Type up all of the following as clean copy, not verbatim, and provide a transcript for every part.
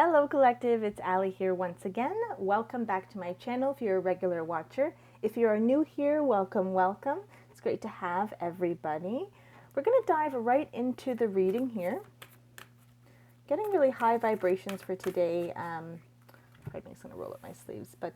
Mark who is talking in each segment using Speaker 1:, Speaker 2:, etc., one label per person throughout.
Speaker 1: Hello Collective, it's Ali here once again. Welcome back to my channel if you're a regular watcher. If you are new here, welcome, welcome. It's great to have everybody. We're going to dive right into the reading here. Getting really high vibrations for today. I'm just going to roll up my sleeves, but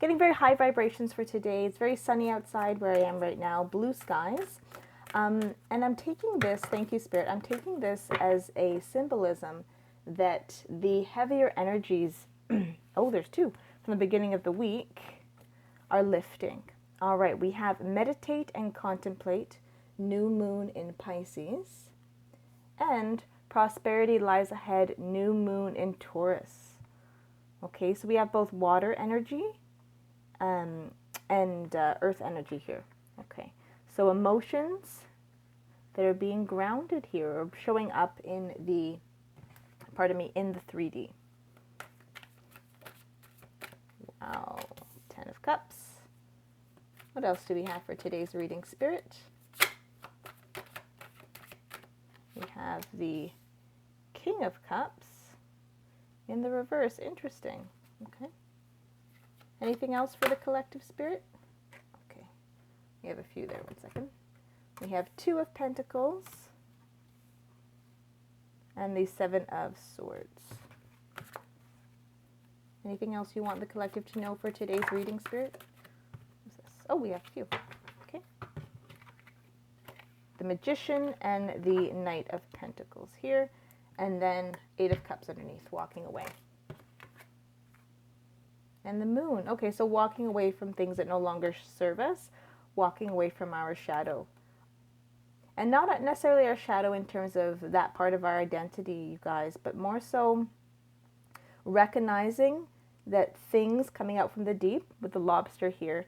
Speaker 1: getting very high vibrations for today. It's very sunny outside where I am right now, blue skies. And I'm taking this, thank you Spirit, I'm taking this as a symbolism that the heavier energies, oh, there's two, from the beginning of the week, are lifting. All right, we have meditate and contemplate, new moon in Pisces, and prosperity lies ahead, new moon in Taurus. Okay, so we have both water energy and earth energy here. Okay, so emotions that are being grounded here or showing up in the in the 3D. Wow, 10 of Cups. What else do we have for today's reading, Spirit? We have the King of Cups in the reverse. Interesting. Okay. Anything else for the collective, Spirit? Okay. We have a few there. 1 second. We have 2 of Pentacles and the 7 of Swords. Anything else you want the collective to know for today's reading, Spirit? What's this? Oh, we have a few. Okay. The Magician and the Knight of Pentacles here, and then 8 of Cups underneath, walking away. And the Moon. Okay, so walking away from things that no longer serve us, walking away from our shadow. And not necessarily our shadow in terms of that part of our identity, you guys, but more so recognizing that things coming out from the deep, with the lobster here,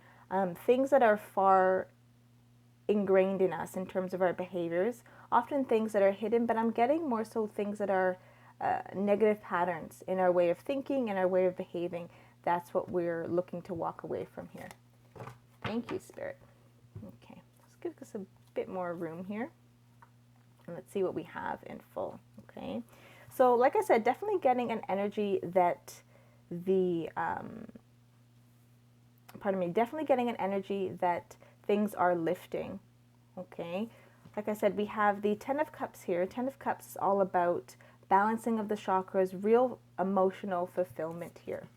Speaker 1: things that are far ingrained in us in terms of our behaviors, often things that are hidden, but I'm getting more so things that are negative patterns in our way of thinking and our way of behaving. That's what we're looking to walk away from here. Thank you, Spirit. Okay, let's give us a bit more room here and let's see what we have in full. Okay, so like I said, definitely getting an energy that definitely getting an energy that things are lifting. Okay, like I said, we have the 10 of Cups here. 10 of Cups is all about balancing of the chakras, real emotional fulfillment here.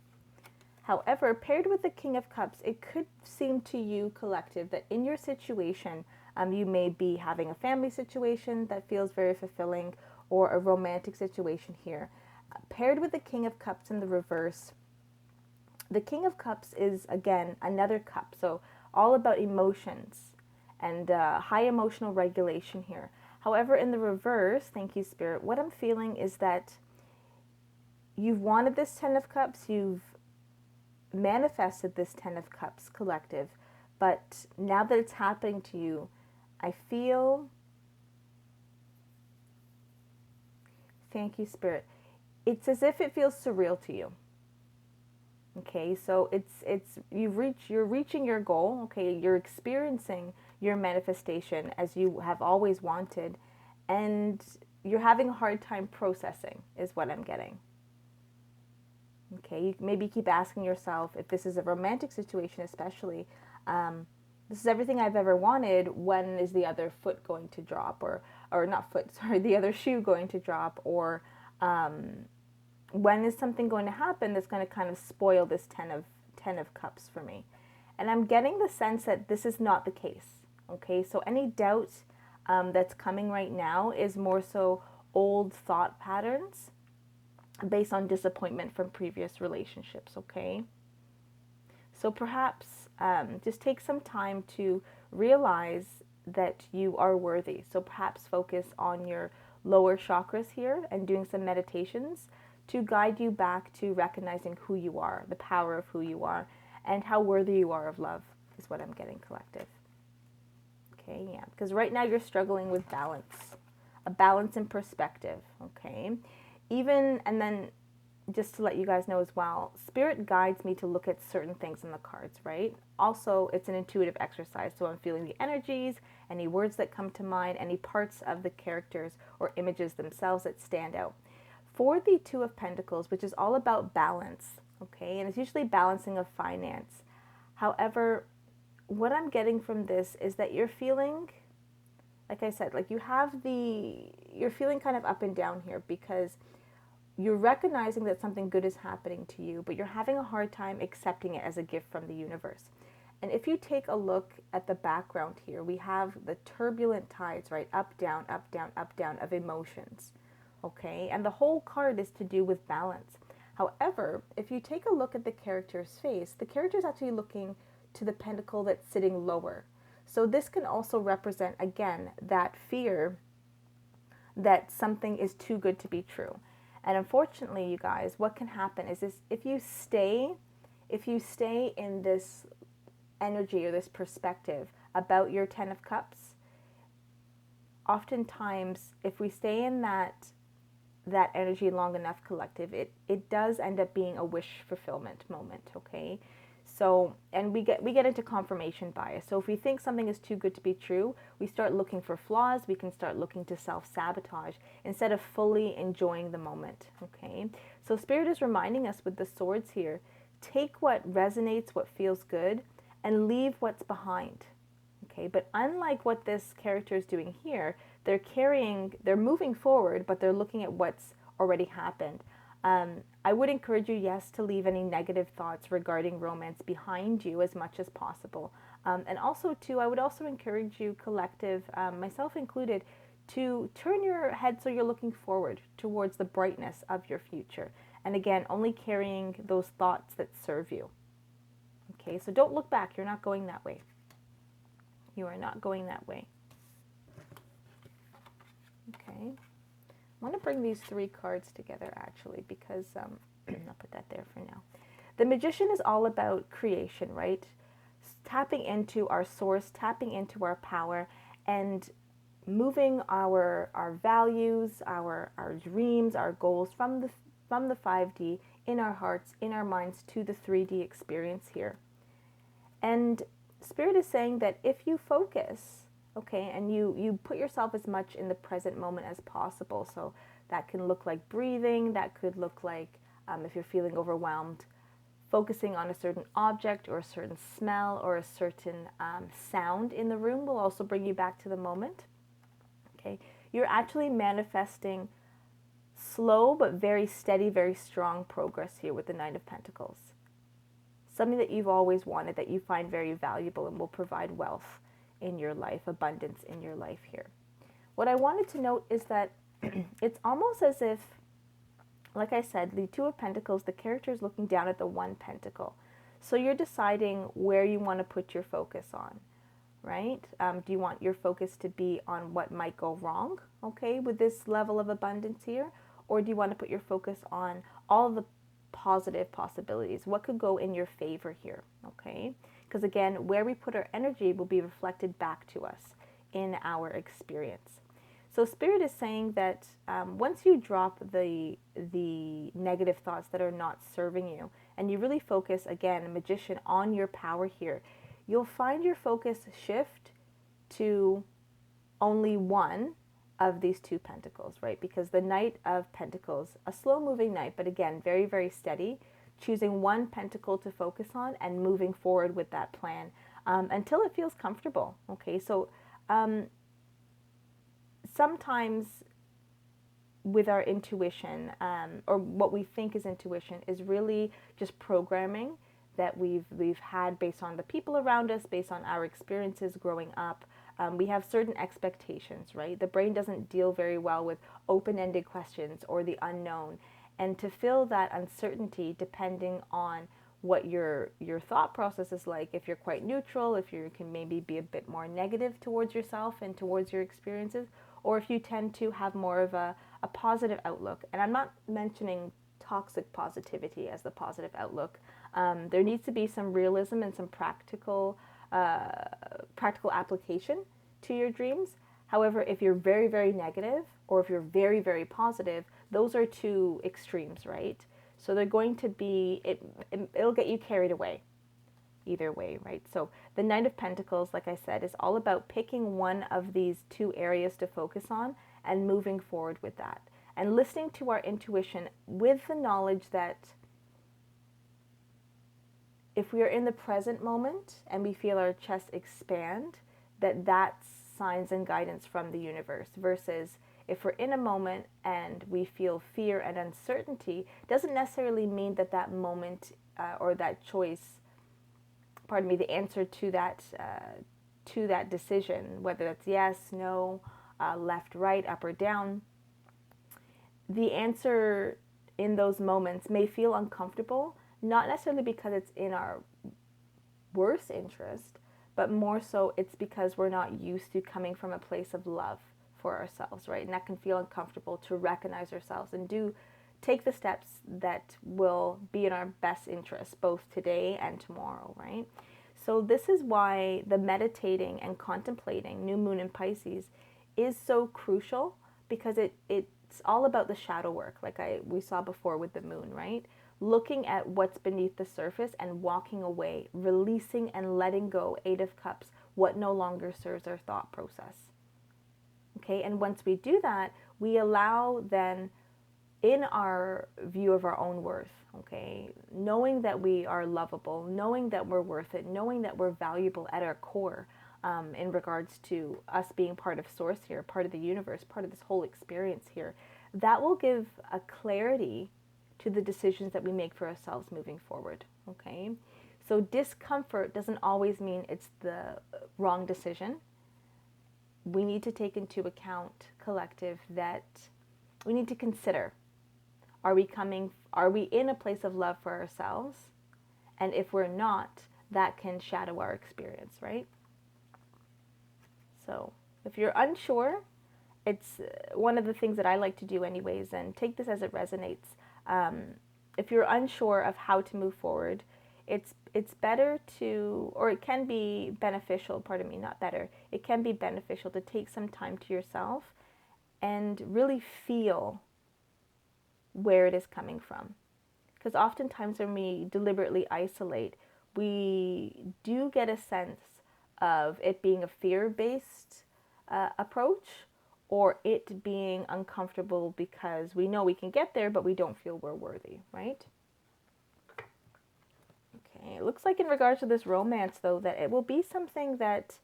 Speaker 1: However, paired with the King of Cups, it could seem to you, collective, that in your situation, you may be having a family situation that feels very fulfilling, or a romantic situation here. Paired with the King of Cups in the reverse, the King of Cups is, again, another cup. So all about emotions and high emotional regulation here. However, in the reverse, thank you, Spirit, what I'm feeling is that you've wanted this 10 of Cups, you've manifested this 10 of Cups, collective, but now that it's happening to you, I feel, thank you, Spirit, it's as if it feels surreal to you. Okay, so you're reaching your goal. Okay, you're experiencing your manifestation as you have always wanted, and you're having a hard time processing, is what I'm getting. Okay, you maybe keep asking yourself, if this is a romantic situation especially, this is everything I've ever wanted, when is the other foot going to drop, or not foot, sorry, the other shoe going to drop, or when is something going to happen that's going to kind of spoil this 10 of Cups for me? And I'm getting the sense that this is not the case. Okay, so any doubt that's coming right now is more so old thought patterns based on disappointment from previous relationships. Okay, so perhaps just take some time to realize that you are worthy. So perhaps focus on your lower chakras here and doing some meditations to guide you back to recognizing who you are, the power of who you are, and how worthy you are of love, is what I'm getting, collective. Okay, yeah, because right now you're struggling with balance, a balance in perspective, okay? Even, and then just to let you guys know as well, Spirit guides me to look at certain things in the cards, right? Also, it's an intuitive exercise, so I'm feeling the energies, any words that come to mind, any parts of the characters or images themselves that stand out. For the Two of Pentacles, which is all about balance, okay, and it's usually balancing of finance. However, what I'm getting from this is that you're feeling, like I said, like you're feeling kind of up and down here because you're recognizing that something good is happening to you, but you're having a hard time accepting it as a gift from the universe. And if you take a look at the background here, we have the turbulent tides, right? Up, down, up, down, up, down of emotions, okay? And the whole card is to do with balance. However, if you take a look at the character's face, the character is actually looking to the pentacle that's sitting lower. So this can also represent, again, that fear that something is too good to be true. And unfortunately, you guys, what can happen is this, if you stay in this energy or this perspective about your 10 of Cups, oftentimes if we stay in that energy long enough, collective, it does end up being a wish fulfillment moment, okay? So, and we get into confirmation bias. So if we think something is too good to be true, we start looking for flaws, we can start looking to self-sabotage instead of fully enjoying the moment, okay? So Spirit is reminding us with the swords here, take what resonates, what feels good, and leave what's behind, okay? But unlike what this character is doing here, they're moving forward, but they're looking at what's already happened. I would encourage you, yes, to leave any negative thoughts regarding romance behind you as much as possible. And also, too, I would also encourage you, collective, myself included, to turn your head so you're looking forward towards the brightness of your future. And again, only carrying those thoughts that serve you. Okay, so don't look back. You're not going that way. You are not going that way. Okay. I want to bring these three cards together, actually, because I'll put that there for now. The Magician is all about creation, right? Tapping into our source, tapping into our power, and moving our values, our dreams, our goals from the 5D in our hearts, in our minds, to the 3D experience here. And Spirit is saying that if you focus, okay, and you put yourself as much in the present moment as possible, so that can look like breathing, that could look like, if you're feeling overwhelmed, focusing on a certain object or a certain smell or a certain sound in the room will also bring you back to the moment, okay? You're actually manifesting slow but very steady, very strong progress here with the Nine of Pentacles. Something that you've always wanted, that you find very valuable and will provide wealth in your life, abundance in your life here. What I wanted to note is that it's almost as if, like I said, the Two of Pentacles, the character is looking down at the One Pentacle. So you're deciding where you want to put your focus on, right? Do you want your focus to be on what might go wrong, okay, with this level of abundance here? Or do you want to put your focus on all the positive possibilities? What could go in your favor here, okay? Because again, where we put our energy will be reflected back to us in our experience. So Spirit is saying that once you drop the negative thoughts that are not serving you, and you really focus, again, Magician, on your power here, you'll find your focus shift to only one of these two pentacles, right? Because the Knight of Pentacles, a slow-moving knight, but again, very, very steady, choosing one pentacle to focus on and moving forward with that plan until it feels comfortable, okay? So sometimes with our intuition, or what we think is intuition, is really just programming that we've had based on the people around us, based on our experiences growing up. We have certain expectations, right? The brain doesn't deal very well with open-ended questions or the unknown. And to fill that uncertainty, depending on what your thought process is like, if you're quite neutral, if you can maybe be a bit more negative towards yourself and towards your experiences, or if you tend to have more of a positive outlook. And I'm not mentioning toxic positivity as the positive outlook. There needs to be some realism and some practical application to your dreams. However, if you're very, very negative, or if you're very, very positive, those are two extremes, right? So they're going to be, it'll get you carried away either way, right? So the Knight of Pentacles, like I said, is all about picking one of these two areas to focus on and moving forward with that. and listening to our intuition with the knowledge that if we are in the present moment and we feel our chest expand, that's signs and guidance from the universe, versus if we're in a moment and we feel fear and uncertainty, doesn't necessarily mean that that moment or that choice, pardon me, the answer to that decision, whether that's yes, no, left, right, up or down, the answer in those moments may feel uncomfortable, not necessarily because it's in our worst interest, but more so it's because we're not used to coming from a place of love for ourselves, right? And that can feel uncomfortable to recognize ourselves and take the steps that will be in our best interest, both today and tomorrow, right? So this is why the meditating and contemplating new moon in Pisces is so crucial, because it's all about the shadow work, like we saw before with the moon, right? Looking at what's beneath the surface and walking away, releasing and letting go, 8 of Cups, what no longer serves our thought process. Okay, and once we do that, we allow then, in our view of our own worth, okay, knowing that we are lovable, knowing that we're worth it, knowing that we're valuable at our core, in regards to us being part of source here, part of the universe, part of this whole experience here, that will give a clarity to the decisions that we make for ourselves moving forward, okay? So discomfort doesn't always mean it's the wrong decision. We need to take into account, collective, that we need to consider, are we in a place of love for ourselves? And if we're not, that can shadow our experience, right? So if you're unsure, it's one of the things that I like to do anyways, and take this as it resonates. If you're unsure of how to move forward, it's better to, or it can be beneficial, pardon me, not better, it can be beneficial to take some time to yourself and really feel where it is coming from. Because oftentimes when we deliberately isolate, we do get a sense of it being a fear-based approach, or it being uncomfortable because we know we can get there, but we don't feel we're worthy, right? Okay, it looks like in regards to this romance, though, that it will be something that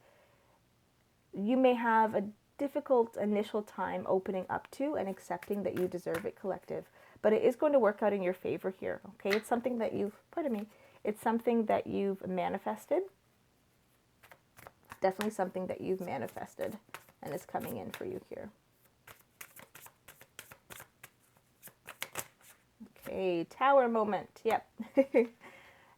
Speaker 1: you may have a difficult initial time opening up to and accepting that you deserve it, collective. But it is going to work out in your favor here, okay? It's something that it's something that you've manifested. Definitely something that you've manifested and is coming in for you here. Okay, Tower moment, yep.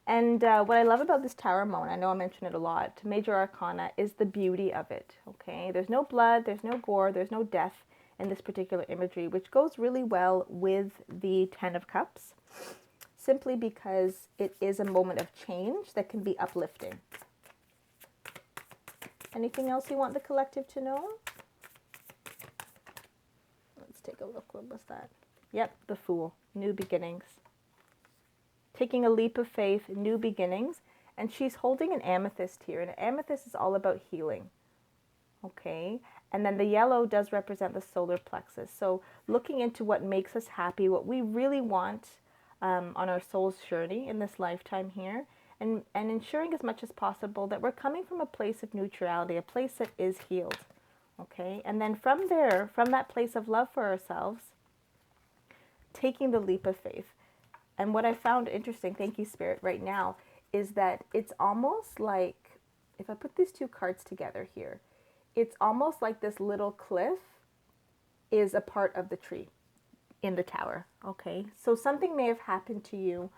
Speaker 1: And what I love about this Tower moment, I know I mention it a lot, Major Arcana, is the beauty of it, okay? There's no blood, there's no gore, there's no death in this particular imagery, which goes really well with the 10 of Cups, simply because it is a moment of change that can be uplifting. Anything else you want the collective to know? Let's take a look. What was that? Yep, the Fool. New beginnings. Taking a leap of faith, new beginnings. And she's holding an amethyst here. And an amethyst is all about healing. Okay? And then the yellow does represent the solar plexus. So looking into what makes us happy, what we really want on our soul's journey in this lifetime here. And ensuring as much as possible that we're coming from a place of neutrality, a place that is healed, okay? And then from there, from that place of love for ourselves, taking the leap of faith. And what I found interesting, thank you, Spirit, right now, is that it's almost like, if I put these two cards together here, it's almost like this little cliff is a part of the tree in the tower, okay? So something may have happened to you,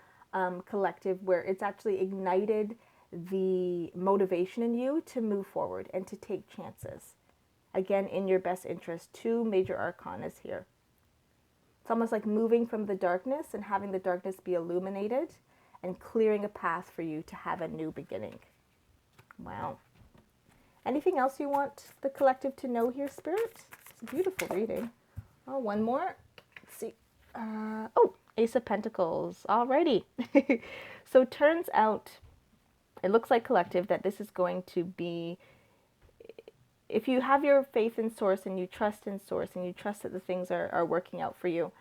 Speaker 1: collective, where it's actually ignited the motivation in you to move forward and to take chances. Again, in your best interest, 2 major arcanas here. It's almost like moving from the darkness and having the darkness be illuminated and clearing a path for you to have a new beginning. Wow. Anything else you want the collective to know here, Spirit? It's a beautiful reading. Oh, one more. Let's see. Ace of Pentacles. Alrighty. So turns out, it looks like, collective, that this is going to be if you have your faith in Source and you trust in Source and you trust that the things are working out for you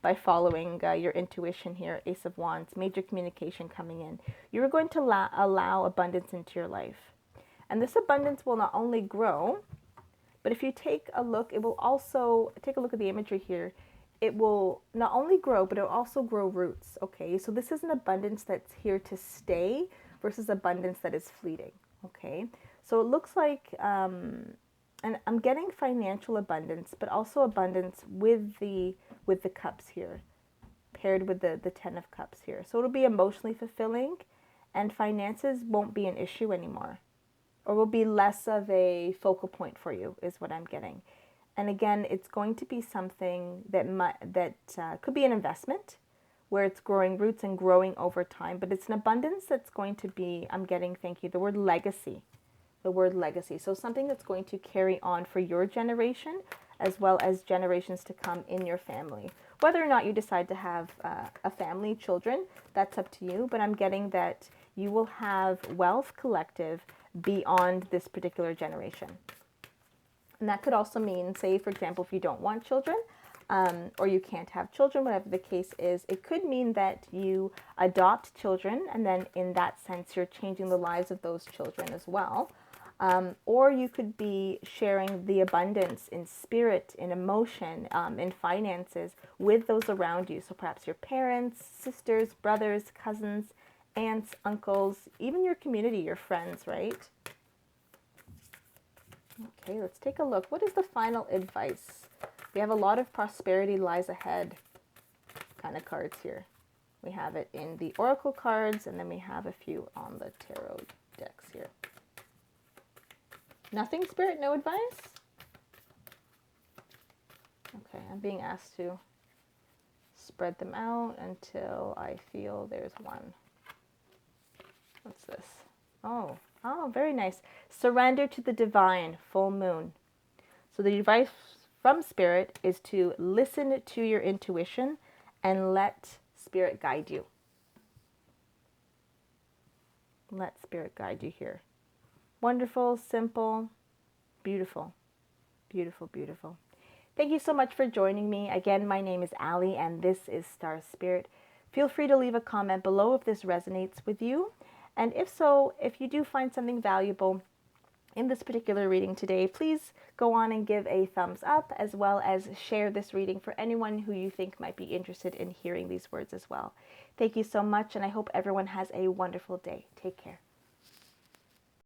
Speaker 1: by following your intuition here, Ace of Wands, major communication coming in, you're going to allow abundance into your life. And this abundance will not only grow, but if you take a look, it will also, take a look at the imagery here, it will not only grow, but it will also grow roots, okay? So this is an abundance that's here to stay versus abundance that is fleeting, okay? So it looks like, and I'm getting financial abundance, but also abundance with the cups here, paired with the 10 of cups here. So it'll be emotionally fulfilling, and finances won't be an issue anymore, or will be less of a focal point for you, is what I'm getting. And again, it's going to be something that could be an investment, where it's growing roots and growing over time, but it's an abundance that's going to be, I'm getting, thank you, the word legacy. The word legacy. So something that's going to carry on for your generation as well as generations to come in your family. Whether or not you decide to have a family, children, that's up to you, but I'm getting that you will have wealth collective beyond this particular generation. And that could also mean, say, for example, if you don't want children, or you can't have children, whatever the case is, it could mean that you adopt children, and then in that sense, you're changing the lives of those children as well. Or you could be sharing the abundance in spirit, in emotion, in finances with those around you. So perhaps your parents, sisters, brothers, cousins, aunts, uncles, even your community, your friends, right? Okay, let's take a look. What is the final advice? We have a lot of prosperity lies ahead kind of cards here. We have it in the Oracle cards, and then we have a few on the tarot decks here. Nothing, Spirit? No advice? Okay, I'm being asked to spread them out until I feel there's one. What's this? Oh, very nice. Surrender to the divine, full moon. So the advice from Spirit is to listen to your intuition and let Spirit guide you. Let Spirit guide you here. Wonderful, simple, beautiful, beautiful, beautiful. Thank you so much for joining me. Again, my name is Ali, and this is Star.Spirit. Feel free to leave a comment below if this resonates with you. And if so, if you do find something valuable in this particular reading today, please go on and give a thumbs up, as well as share this reading for anyone who you think might be interested in hearing these words as well. Thank you so much, and I hope everyone has a wonderful day. Take care.